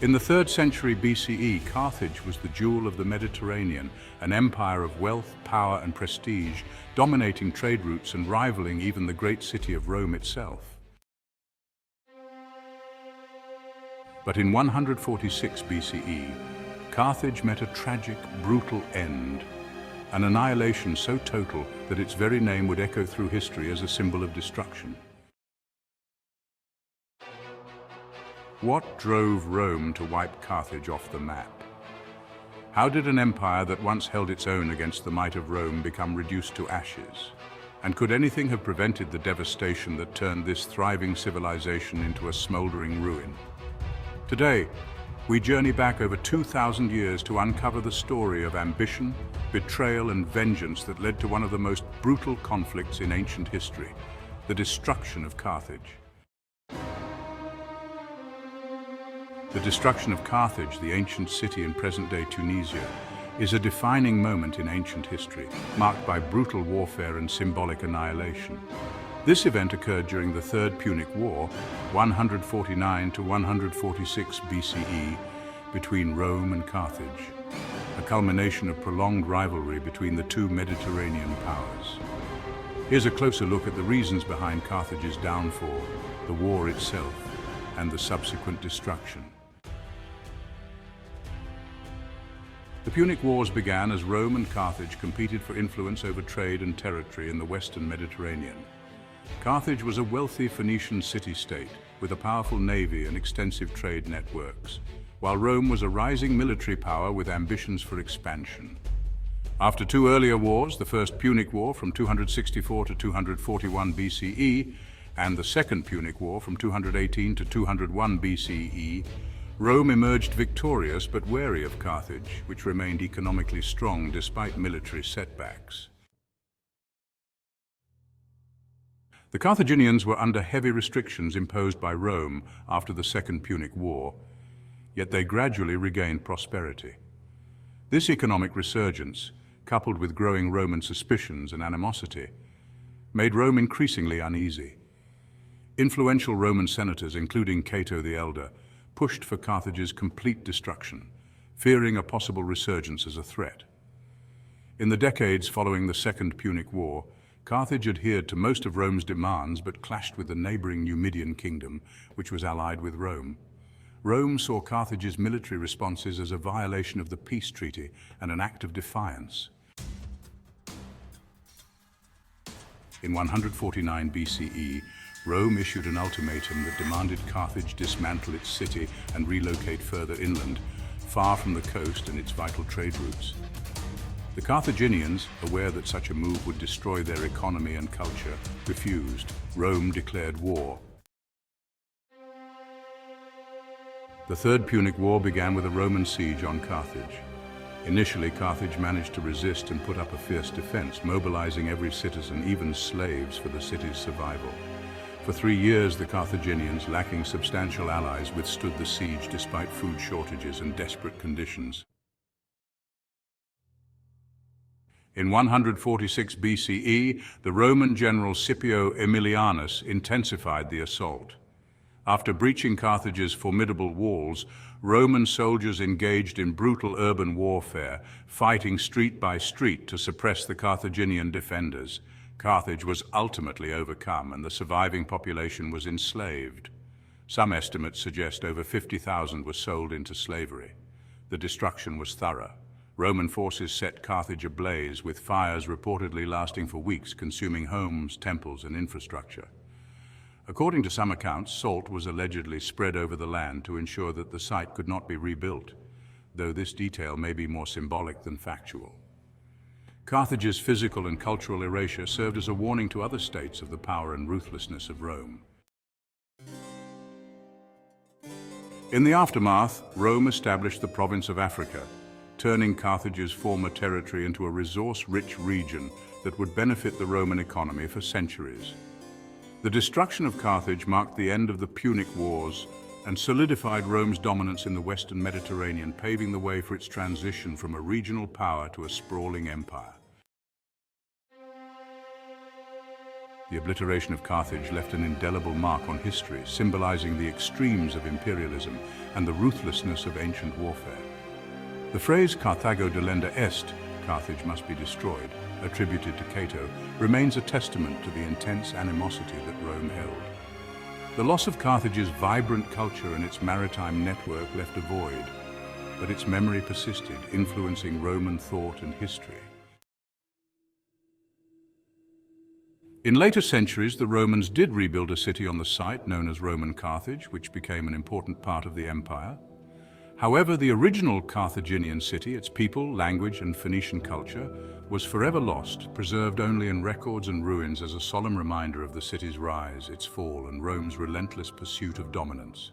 In the 3rd century BCE, Carthage was the jewel of the Mediterranean, an empire of wealth, power, and prestige, dominating trade routes and rivaling even the great city of Rome itself. But in 146 BCE, Carthage met a tragic, brutal end, an annihilation so total that its very name would echo through history as a symbol of destruction. What drove Rome to wipe Carthage off the map? How did an empire that once held its own against the might of Rome become reduced to ashes? And could anything have prevented the devastation that turned this thriving civilization into a smoldering ruin? Today, we journey back over 2,000 years to uncover the story of ambition, betrayal, and vengeance that led to one of the most brutal conflicts in ancient history, the destruction of Carthage. The destruction of Carthage, the ancient city in present-day Tunisia, is a defining moment in ancient history, marked by brutal warfare and symbolic annihilation. This event occurred during the Third Punic War, 149 to 146 BCE, between Rome and Carthage, a culmination of prolonged rivalry between the two Mediterranean powers. Here's a closer look at the reasons behind Carthage's downfall, the war itself, and the subsequent destruction. The Punic Wars began as Rome and Carthage competed for influence over trade and territory in the Western Mediterranean. Carthage was a wealthy Phoenician city-state with a powerful navy and extensive trade networks, while Rome was a rising military power with ambitions for expansion. After two earlier wars, the First Punic War from 264 to 241 BCE and the Second Punic War from 218 to 201 BCE, Rome emerged victorious but wary of Carthage, which remained economically strong despite military setbacks. The Carthaginians were under heavy restrictions imposed by Rome after the Second Punic War, yet they gradually regained prosperity. This economic resurgence, coupled with growing Roman suspicions and animosity, made Rome increasingly uneasy. Influential Roman senators, including Cato the Elder, pushed for Carthage's complete destruction, fearing a possible resurgence as a threat. In the decades following the Second Punic War, Carthage adhered to most of Rome's demands but clashed with the neighboring Numidian kingdom, which was allied with Rome. Rome saw Carthage's military responses as a violation of the peace treaty and an act of defiance. In 149 BCE, Rome issued an ultimatum that demanded Carthage dismantle its city and relocate further inland, far from the coast and its vital trade routes. The Carthaginians, aware that such a move would destroy their economy and culture, refused. Rome declared war. The Third Punic War began with a Roman siege on Carthage. Initially, Carthage managed to resist and put up a fierce defense, mobilizing every citizen, even slaves, for the city's survival. For 3 years, the Carthaginians, lacking substantial allies, withstood the siege despite food shortages and desperate conditions. In 146 BCE, the Roman general Scipio Aemilianus intensified the assault. After breaching Carthage's formidable walls, Roman soldiers engaged in brutal urban warfare, fighting street by street to suppress the Carthaginian defenders. Carthage was ultimately overcome and the surviving population was enslaved. Some estimates suggest over 50,000 were sold into slavery. The destruction was thorough. Roman forces set Carthage ablaze, with fires reportedly lasting for weeks, consuming homes, temples, and infrastructure. According to some accounts, salt was allegedly spread over the land to ensure that the site could not be rebuilt, though this detail may be more symbolic than factual. Carthage's physical and cultural erasure served as a warning to other states of the power and ruthlessness of Rome. In the aftermath, Rome established the province of Africa, turning Carthage's former territory into a resource-rich region that would benefit the Roman economy for centuries. The destruction of Carthage marked the end of the Punic Wars and solidified Rome's dominance in the Western Mediterranean, paving the way for its transition from a regional power to a sprawling empire. The obliteration of Carthage left an indelible mark on history, symbolizing the extremes of imperialism and the ruthlessness of ancient warfare. The phrase Carthago delenda est, Carthage must be destroyed, attributed to Cato, remains a testament to the intense animosity that Rome held. The loss of Carthage's vibrant culture and its maritime network left a void, but its memory persisted, influencing Roman thought and history. In later centuries, the Romans did rebuild a city on the site known as Roman Carthage, which became an important part of the empire. However, the original Carthaginian city, its people, language, and Phoenician culture, was forever lost, preserved only in records and ruins as a solemn reminder of the city's rise, its fall, and Rome's relentless pursuit of dominance.